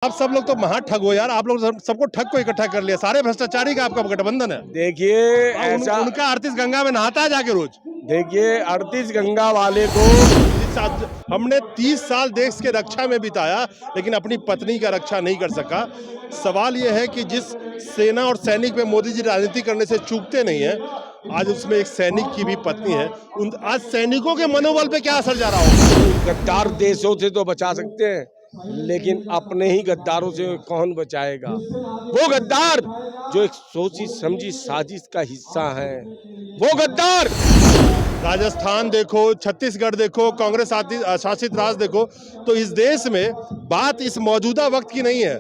आप सब लोग तो महा ठग हो यार। आप लोग सबको ठग को इकट्ठा कर लिया। सारे भ्रष्टाचारी का आपका गठबंधन है। देखिए ऐसा उनका आरतीस गंगा में नहाता है जाके रोज। देखिए 38 गंगा वाले को हमने 30 साल देश के रक्षा में बिताया, लेकिन अपनी पत्नी का रक्षा नहीं कर सका। सवाल यह है कि जिस सेना और सैनिक पे मोदी जी राजनीति करने से चूकते नहीं है, आज उसमें एक सैनिक की भी पत्नी है। आज सैनिकों के मनोबल पे क्या असर जा रहा होगा? गद्दार देशों से तो बचा सकते हैं, लेकिन अपने ही गद्दारों से कौन बचाएगा? वो गद्दार जो एक सोची समझी साजिश का हिस्सा है, वो गद्दार। राजस्थान देखो, छत्तीसगढ़ देखो, कांग्रेस शासित राज्य देखो, तो इस देश में बात इस मौजूदा वक्त की नहीं है।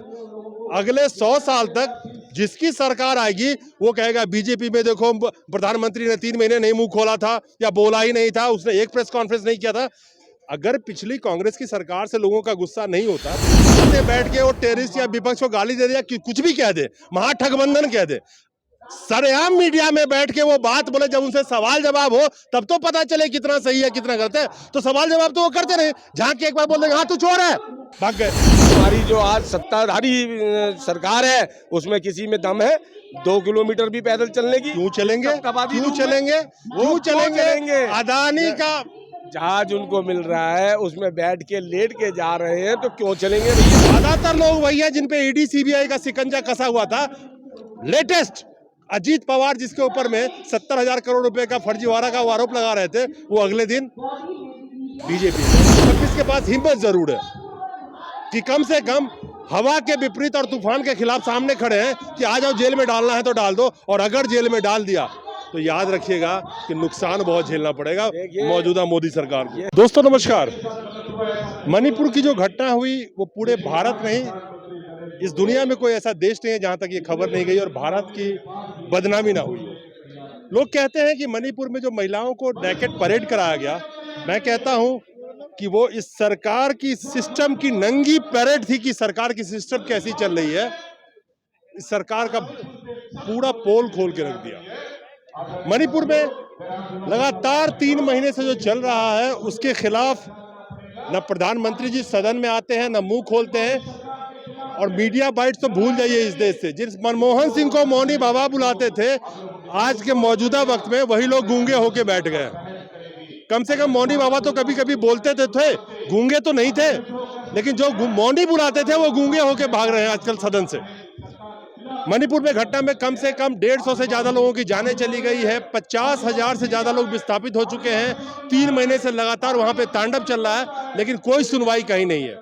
अगले 100 साल तक जिसकी सरकार आएगी वो कहेगा बीजेपी में देखो प्रधानमंत्री ने 3 महीने नहीं मुंह खोला था या बोला ही नहीं था, उसने एक प्रेस कॉन्फ्रेंस नहीं किया था। अगर पिछली कांग्रेस की सरकार से लोगों का गुस्सा नहीं होता, बैठ के वो टेररिस्ट या विपक्ष को गाली दे दिया, कुछ भी कह दे, महाठगबंधन कह दे, सरेआम मीडिया में बैठ के वो बात बोले, जब उनसे सवाल जवाब हो तब तो पता चले कितना सही है कितना गलत है। तो सवाल जवाब तो वो करते नहीं, झांक के एक बार बोल देंगे हाँ तू चोर है, भाग गए। हमारी जो आज सत्ताधारी सरकार है उसमें किसी में दम है 2 किलोमीटर भी पैदल चलने की? क्यों चलेंगे? क्यों चलेंगे? क्यों चलेंगे? अदानी का जहाज उनको मिल रहा है, उसमें बैठ के लेट के जा रहे हैं, तो क्यों चलेंगे भैया? ज्यादातर लोग वही है जिन पे ईडी सीबीआई का शिकंजा कसा हुआ था। लेटेस्ट अजीत पवार जिसके ऊपर में 70,000 करोड़ रुपए का फर्जीवाड़ा का आरोप लगा रहे थे, वो अगले दिन बीजेपी के पास हिम्मत जरूर है कि कम से कम हवा के विपरीत और तूफान के खिलाफ सामने खड़े हैं कि आ जाओ, जेल में डालना है तो डाल दो, और अगर जेल में डाल दिया तो याद रखिएगा कि नुकसान बहुत झेलना पड़ेगा मौजूदा मोदी सरकार को। दोस्तों नमस्कार। मणिपुर की जो घटना हुई वो पूरे भारत नहीं, इस दुनिया में कोई ऐसा देश नहीं है जहां तक ये खबर नहीं गई और भारत की बदनामी ना हुई। लोग कहते हैं कि मणिपुर में जो महिलाओं को नैकेड परेड कराया गया, मैं कहता हूं कि वो इस सरकार की सिस्टम की नंगी परेड थी कि सरकार की सिस्टम कैसी चल रही है। इस सरकार का पूरा पोल खोल के रख दिया। मणिपुर में लगातार 3 महीने से जो चल रहा है उसके खिलाफ न प्रधानमंत्री जी सदन में आते हैं, न मुंह खोलते हैं, और मीडिया बाइट्स तो भूल जाइए। इस देश से जिस मनमोहन सिंह को मौनी बाबा बुलाते थे, आज के मौजूदा वक्त में वही लोग गूंगे होके बैठ गए। कम से कम मौनी बाबा तो कभी कभी बोलते थे, गूंगे तो नहीं थे, लेकिन जो मौनी बुलाते थे वो गूंगे होके भाग रहे हैं आजकल सदन से। मणिपुर में घटना में कम से कम 150 से ज्यादा लोगों की जानें चली गई है। 50,000 से ज्यादा लोग विस्थापित हो चुके हैं। 3 महीने से लगातार वहां पे तांडव चल रहा है, लेकिन कोई सुनवाई कहीं नहीं है।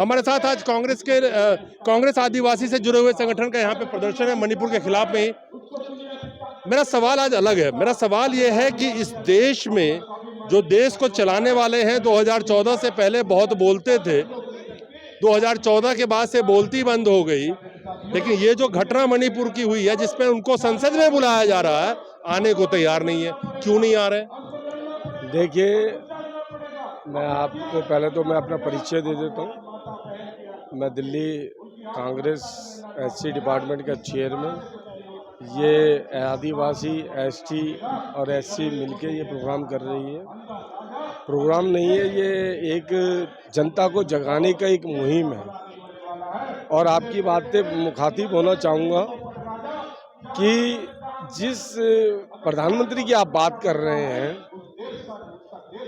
हमारे साथ आज कांग्रेस आदिवासी से जुड़े हुए संगठन का यहाँ पे प्रदर्शन है मणिपुर के खिलाफ में ही। मेरा सवाल आज अलग है। मेरा सवाल ये है कि इस देश में जो देश को चलाने वाले हैं, 2014 से पहले बहुत बोलते थे, 2014 के बाद से बोलती बंद हो गई, लेकिन ये जो घटना मणिपुर की हुई है जिसमें उनको संसद में बुलाया जा रहा है, आने को तैयार नहीं है। क्यों नहीं आ रहे? देखिए, मैं आपको पहले तो मैं अपना परिचय दे देता हूँ। मैं दिल्ली कांग्रेस एससी डिपार्टमेंट का चेयरमैन। ये आदिवासी, एसटी और एससी मिलके ये प्रोग्राम कर रही है। प्रोग्राम नहीं है, ये एक जनता को जगाने का एक मुहिम है। और आपकी बात से मुखातिब होना चाहूँगा कि जिस प्रधानमंत्री की आप बात कर रहे हैं,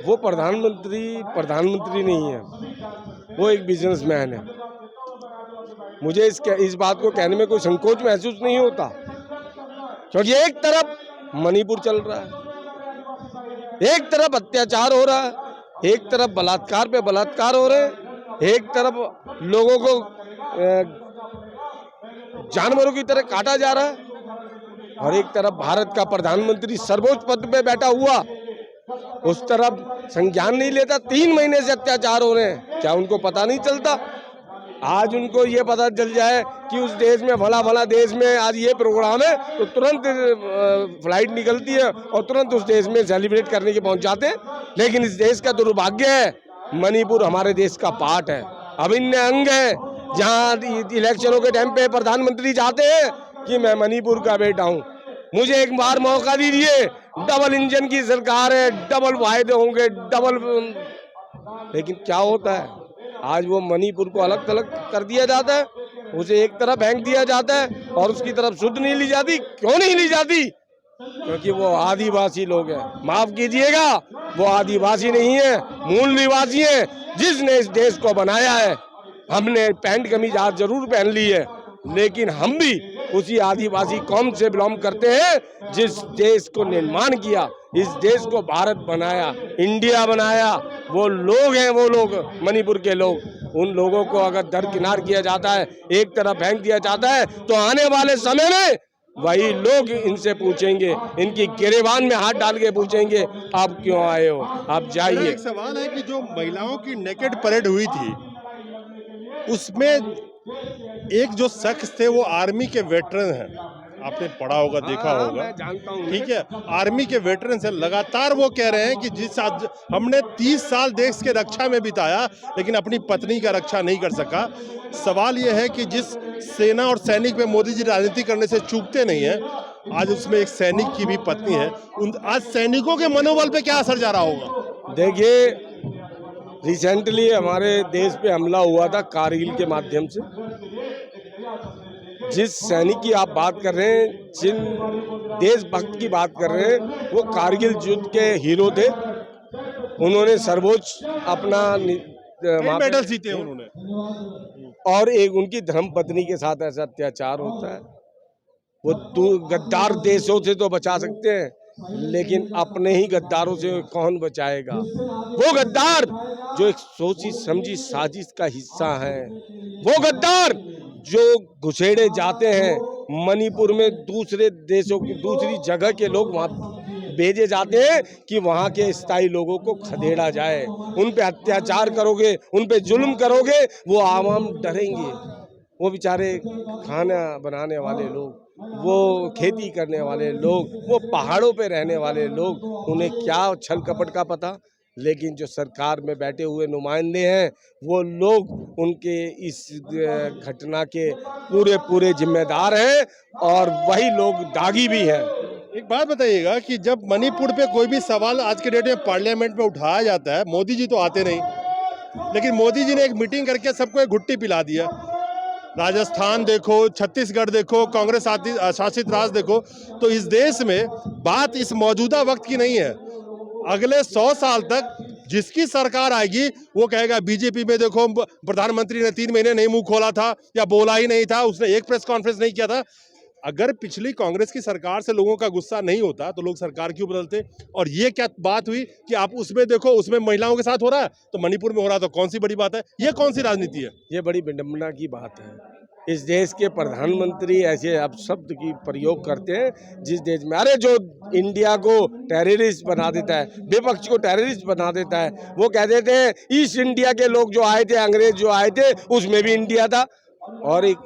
वो प्रधानमंत्री नहीं है, वो एक बिजनेसमैन है। मुझे इस बात को कहने में कोई संकोच महसूस नहीं होता, क्योंकि एक तरफ मणिपुर चल रहा है, एक तरफ अत्याचार हो रहा है, एक तरफ बलात्कार पे बलात्कार हो रहे हैं, एक तरफ लोगों को जानवरों की तरह काटा जा रहा है, और एक तरफ भारत का प्रधानमंत्री सर्वोच्च पद पे बैठा हुआ उस तरफ संज्ञान नहीं लेता। 3 महीने से अत्याचार हो रहे हैं, क्या उनको पता नहीं चलता? आज उनको ये पता चल जाए कि उस देश में, भला देश में आज ये प्रोग्राम है, तो तुरंत फ्लाइट निकलती है और तुरंत उस देश में सेलिब्रेट करने के पहुंच जाते हैं। लेकिन इस देश का दुर्भाग्य है, मणिपुर हमारे देश का पार्ट है, अभिन्न अंग है, जहाँ इलेक्शनों के टाइम पे प्रधानमंत्री जाते हैं कि मैं मणिपुर का बेटा हूँ, मुझे एक बार मौका दीजिए। डबल इंजन की सरकार है, डबल वायदे होंगे, डबल, लेकिन क्या होता है? आज वो मणिपुर को अलग थलग कर दिया जाता है, उसे एक तरफ फेंक दिया जाता है और उसकी तरफ शुद्ध नहीं ली जाती। क्यों नहीं ली जाती? क्योंकि वो आदिवासी लोग हैं। माफ कीजिएगा, वो आदिवासी नहीं है, मूल निवासी है। जिसने इस देश को बनाया है, हमने पैंट कमीज आज जरूर पहन ली है, लेकिन हम भी उसी आदिवासी कौम से बिलोंग करते हैं जिस देश को निर्माण किया, इस देश को भारत बनाया, इंडिया बनाया। वो लोग हैं, वो लोग मणिपुर के लोग। उन लोगों को अगर दरकिनार किया जाता है, एक तरफ फेंक दिया जाता है, तो आने वाले समय में वही लोग इनसे पूछेंगे, इनकी गिरेबान में हाथ डाल के पूछेंगे, आप क्यों आए हो, आप मेरा जाइए। एक सवाल है कि जो महिलाओं की नेकेड परेड हुई थी, उसमें एक जो शख्स थे वो आर्मी के वेटरन हैं, आपने पढ़ा होगा, देखा हाँ, होगा, मैं जानता हूँ। ठीक है। आर्मी के वेटरन से लगातार वो कह रहे हैं कि जिस आज हमने 30 साल देश के रक्षा में बिताया, लेकिन अपनी पत्नी का रक्षा नहीं कर सका। सवाल ये है कि जिस सेना और सैनिक में मोदी जी राजनीति करने से चूकते नहीं है, आज उसमें एक सैनिक की भी पत्नी है। उन आज सैनिकों के मनोबल पे क्या असर जा रहा होगा? देखिए, रिसेंटली हमारे देश पे हमला हुआ था कारगिल के माध्यम से। जिस सैनिक की आप बात कर रहे हैं, जिन देशभक्त की बात कर रहे हैं, वो कारगिल युद्ध के हीरो थे। उन्होंने सर्वोच्च अपना वहाँ पे- मेडल जीते हैं उन्होंने। और एक उनकी धर्म पत्नी के साथ ऐसा अत्याचार होता है। वो गद्दार देशों से तो बचा सकते हैं, लेकिन अपने ही गद्दारों से कौन बचाएगा? वो गद्दार जो एक सोची समझी साजिश का हिस्सा है, वो गद्दार जो घुसेड़े जाते हैं मणिपुर में, दूसरे देशों की दूसरी जगह के लोग वहाँ भेजे जाते हैं कि वहाँ के स्थायी लोगों को खदेड़ा जाए। उन पे अत्याचार करोगे, उन पे जुल्म करोगे, वो आवाम डरेंगे। वो बेचारे खाना बनाने वाले लोग, वो खेती करने वाले लोग, वो पहाड़ों पे रहने वाले लोग, उन्हें क्या छल कपट का पता। लेकिन जो सरकार में बैठे हुए नुमाइंदे हैं, वो लोग उनके इस घटना के पूरे जिम्मेदार हैं और वही लोग दागी भी हैं। एक बात बताइएगा कि जब मणिपुर पे कोई भी सवाल आज के डेट में पार्लियामेंट में उठाया जाता है, मोदी जी तो आते नहीं, लेकिन मोदी जी ने एक मीटिंग करके सबको एक घुट्टी पिला दिया। राजस्थान देखो, छत्तीसगढ़ देखो, कांग्रेस शासित राज्य देखो, तो इस देश में बात इस मौजूदा वक्त की नहीं है। अगले 100 साल तक जिसकी सरकार आएगी वो कहेगा बीजेपी में देखो प्रधानमंत्री ने 3 महीने नहीं मुंह खोला था या बोला ही नहीं था, उसने एक प्रेस कॉन्फ्रेंस नहीं किया था। अगर पिछली कांग्रेस की सरकार से लोगों का गुस्सा नहीं होता तो लोग सरकार क्यों बदलते? और ये क्या बात हुई कि आप उसमें देखो, उसमें महिलाओं के साथ हो रहा है तो मणिपुर में हो रहा है, तो कौन सी बड़ी बात है? ये कौन सी राजनीति है? ये बड़ी विडंबना की बात है। इस देश के प्रधानमंत्री ऐसे अपशब्द की प्रयोग करते हैं जिस देश में, अरे जो इंडिया को टेररिस्ट बना देता है, विपक्ष को टेररिस्ट बना देता है, वो कह देते हैं ईस्ट इंडिया के लोग जो आए थे, अंग्रेज जो आए थे, उसमें भी इंडिया था। और एक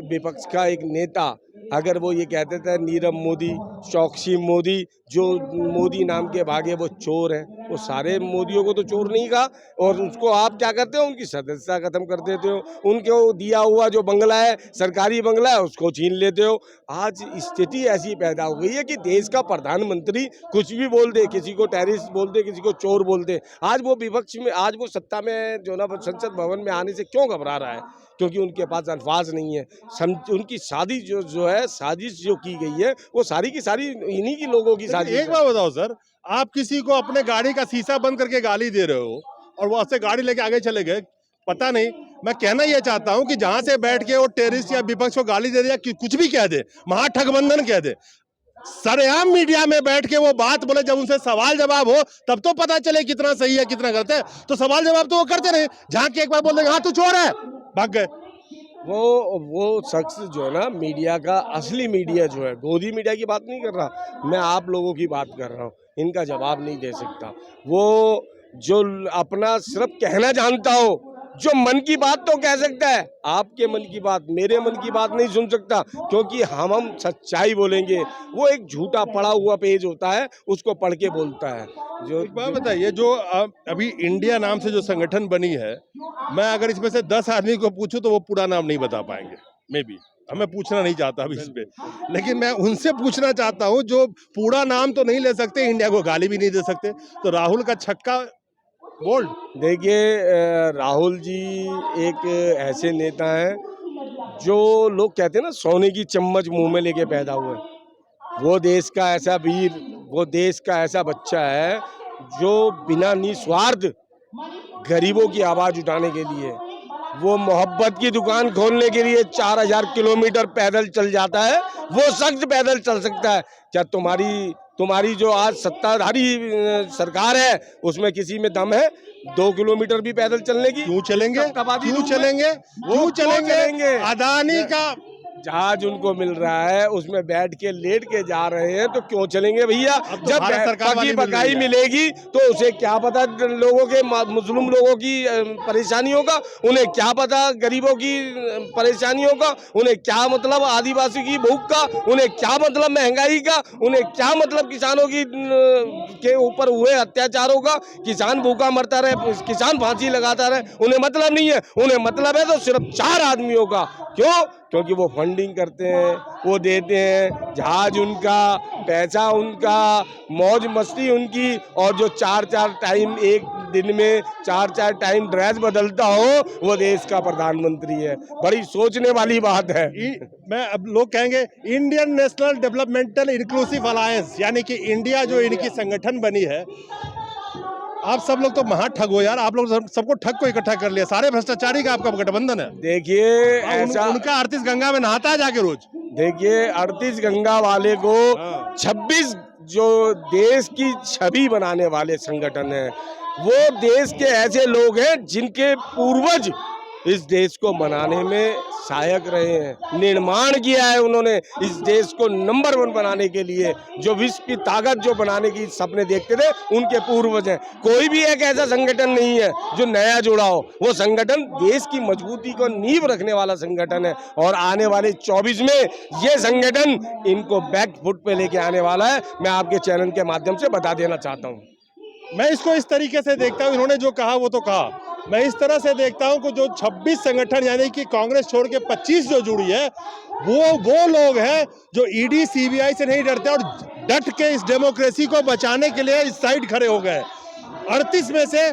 विपक्ष का एक नेता अगर वो ये कहते थे नीरव मोदी, चौकसी मोदी, जो मोदी नाम के भागे वो चोर हैं, वो सारे मोदियों को तो चोर नहीं कहा। और उसको आप क्या करते हो, उनकी सदस्यता खत्म कर देते हो, उनको दिया हुआ जो बंगला है, सरकारी बंगला है, उसको छीन लेते हो। आज स्थिति ऐसी पैदा हो गई है कि देश का प्रधानमंत्री कुछ भी बोल दे, किसी को टेररिस्ट बोल दे, किसी को चोर बोल दे। आज वो विपक्ष में, आज वो सत्ता में जो ना संसद भवन में आने से क्यों घबरा रहा है? क्योंकि उनके पास अल्फाज नहीं है। उनकी शादी जो है, साजिश जो की गई है, वो सारी की सारी इन्हीं की लोगों की साजिश है। एक बात बताओ सर, आप किसी को अपने गाड़ी का शीशा बंद करके गाली दे रहे हो और वो आपसे गाड़ी लेके आगे चले गए, पता नहीं। मैं कहना यह चाहता हूं कि जहां से बैठ के वो टेररिस्ट या विपक्ष को गाली दे दे या कुछ भी कह दे, महाठगबंधन कह दे, सरेआम मीडिया में बैठ के वो बात बोले, जब उनसे सवाल जवाब हो तब तो पता चले कितना सही है कितना गलत है। तो सवाल जवाब तो वो करते नहीं, जहां के एक बार बोल देंगे हाँ तू चोर है, भाग गए। वो शख्स जो है ना, मीडिया का असली मीडिया जो है, गोदी मीडिया की बात नहीं कर रहा मैं, आप लोगों की बात कर रहा हूँ, इनका जवाब नहीं दे सकता। वो जो अपना सिर्फ कहना जानता हो, जो मन की बात तो कह सकता है, आपके मन की बात, मेरे मन की बात नहीं सुन सकता, क्योंकि हम सच्चाई बोलेंगे। वो एक झूठा पड़ा हुआ पेज होता है, उसको पढ़ के बोलता है। जो एक बात बताइए, जो अभी इंडिया नाम से जो संगठन बनी है, मैं अगर इसमें से 10 आदमी को पूछूं तो वो पूरा नाम नहीं बता पाएंगे, मे बी। हमें पूछना नहीं चाहता अभी इस पे, लेकिन मैं उनसे पूछना चाहता हूं जो पूरा नाम तो नहीं ले सकते, इंडिया को गाली भी नहीं दे सकते। तो राहुल का छक्का बोल्ड। देखिए राहुल जी एक ऐसे नेता हैं जो लोग कहते हैं ना सोने की चम्मच मुंह में लेके पैदा हुए। वो देश का ऐसा वीर, वो देश का ऐसा बच्चा है जो बिना निस्वार्थ गरीबों की आवाज उठाने के लिए, वो मोहब्बत की दुकान खोलने के लिए 4000 किलोमीटर पैदल चल जाता है। वो शख्स पैदल चल सकता है। क्या तुम्हारी जो आज सत्ताधारी सरकार है उसमें किसी में दम है 2 किलोमीटर भी पैदल चलने की? क्यों चलेंगे? तबादी क्यों रूम में? चलेंगे? वो क्यों क्यों चलेंगे? चलेंगे? अदानी का जहाज उनको मिल रहा है उसमें बैठ के लेट के जा रहे हैं तो क्यों चलेंगे भैया? अब तो जब भारत सरकार वाली पकी मिल रही पकाई है। मिलेगी तो उसे क्या पता लोगों के मुस्लिम लोगों की परेशानियों का, उन्हें क्या पता गरीबों की परेशानियों का, उन्हें क्या मतलब आदिवासी की भूख का, उन्हें क्या मतलब महंगाई का, उन्हें क्या मतलब किसानों की के ऊपर हुए अत्याचारों का। किसान भूखा मरता रहे, किसान फांसी लगाता रहे, उन्हें मतलब नहीं है। उन्हें मतलब है तो सिर्फ 4 आदमियों का। क्यों? क्योंकि वो फंडिंग करते हैं, वो देते हैं, जहाज उनका, पैसा उनका, मौज मस्ती उनकी, और जो 4-4 टाइम एक दिन में 4-4 टाइम ड्रेस बदलता हो वो देश का प्रधानमंत्री है। बड़ी सोचने वाली बात है। मैं अब लोग कहेंगे Indian national developmental inclusive alliance, यानी कि इंडिया जो इनकी संगठन बनी है। आप सब लोग तो महा ठग हो यार, आप लोग सबको ठग को इकट्ठा कर लिया, सारे भ्रष्टाचारी का आपका गठबंधन है। देखिए ऐसा उनका 38 गंगा में नहाता है जाके रोज। देखिए 38 गंगा वाले को 26 जो देश की छवि बनाने वाले संगठन है, वो देश के ऐसे लोग हैं जिनके पूर्वज इस देश को बनाने में सहायक रहे हैं। निर्माण किया है उन्होंने इस देश को नंबर 1 बनाने के लिए। जो विश्व की ताकत जो बनाने की सपने देखते थे उनके पूर्वज हैं। कोई भी एक ऐसा संगठन नहीं है जो नया जुड़ा हो। वो संगठन देश की मजबूती को नींव रखने वाला संगठन है, और आने वाले 24 में ये संगठन इनको बैक फुट पे लेके आने वाला है। मैं आपके चैनल के माध्यम से बता देना चाहता हूँ। मैं इसको इस तरीके से देखता हूँ, इन्होंने जो कहा वो तो कहा। मैं इस तरह से देखता हूँ कि जो 26 संगठन यानी कि कांग्रेस छोड़ के 25 जो जुड़ी है, वो लोग हैं जो ईडी सीबीआई से नहीं डरते और डट के इस डेमोक्रेसी को बचाने के लिए इस साइड खड़े हो गए। 38 में से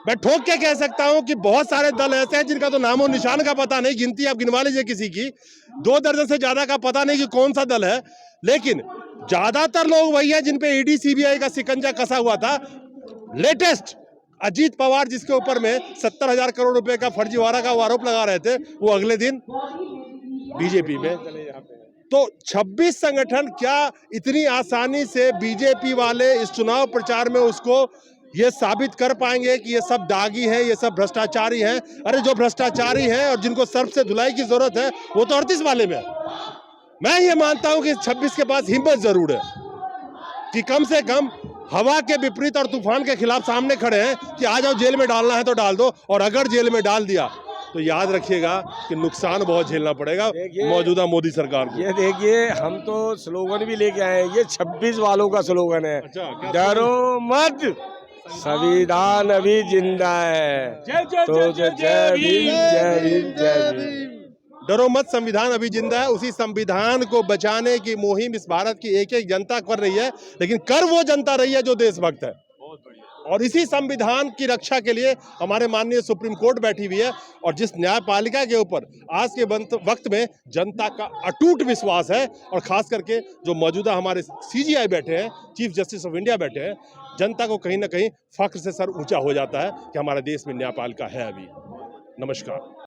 मैं ठोक के कह सकता हूं कि बहुत सारे दल ऐसे हैं जिनका तो नामो निशान का पता नहीं, गिनती आप गिनवा लीजिए किसी की, 2 दर्जन से ज्यादा का पता नहीं कि कौन सा दल है। लेकिन ज्यादातर लोग वही हैं जिन पे ईडी सीबीआई का शिकंजा कसा हुआ था। लेटेस्ट अजीत पवार जिसके ऊपर में 70,000 करोड़ रुपए का फर्जीवाड़ा का आरोप लगा रहे थे, वो अगले दिन बीजेपी में चले जाते हैं। तो 26 संगठन क्या इतनी आसानी से बीजेपी वाले इस चुनाव प्रचार में उसको ये साबित कर पाएंगे कि ये सब दागी हैं, ये सब भ्रष्टाचारी हैं? अरे जो भ्रष्टाचारी हैं और जिनको सर्फ से धुलाई की जरूरत है वो तो 38 वाले में है। मैं ये मानता हूं कि 26 के पास हिम्मत जरूर है कि कम से कम हवा के विपरीत और तूफान के खिलाफ सामने खड़े हैं कि आ जाओ, जेल में डालना है तो डाल दो। और अगर जेल में डाल दिया तो याद रखिएगा कि नुकसान बहुत झेलना पड़ेगा मौजूदा मोदी सरकार को। ये देखिए हम तो स्लोगन भी लेके आए हैं, ये 26 वालों का स्लोगन है। अच्छा, डरो मत, संविधान अभी जिंदा है। तो जय भीम, जय भीम, जय भीम। डरो मत, संविधान अभी जिंदा है। उसी संविधान को बचाने की मुहिम इस भारत की एक एक जनता कर रही है, लेकिन कर वो जनता रही है जो देशभक्त है। और इसी संविधान की रक्षा के लिए हमारे माननीय सुप्रीम कोर्ट बैठी हुई है, और जिस न्यायपालिका के ऊपर आज के वक्त में जनता का अटूट विश्वास है, और खास करके जो मौजूदा हमारे सीजीआई बैठे हैं, चीफ जस्टिस ऑफ इंडिया बैठे हैं, जनता को कहीं ना कहीं फख्र से सर ऊंचा हो जाता है कि हमारे देश में न्यायपालिका है अभी। नमस्कार।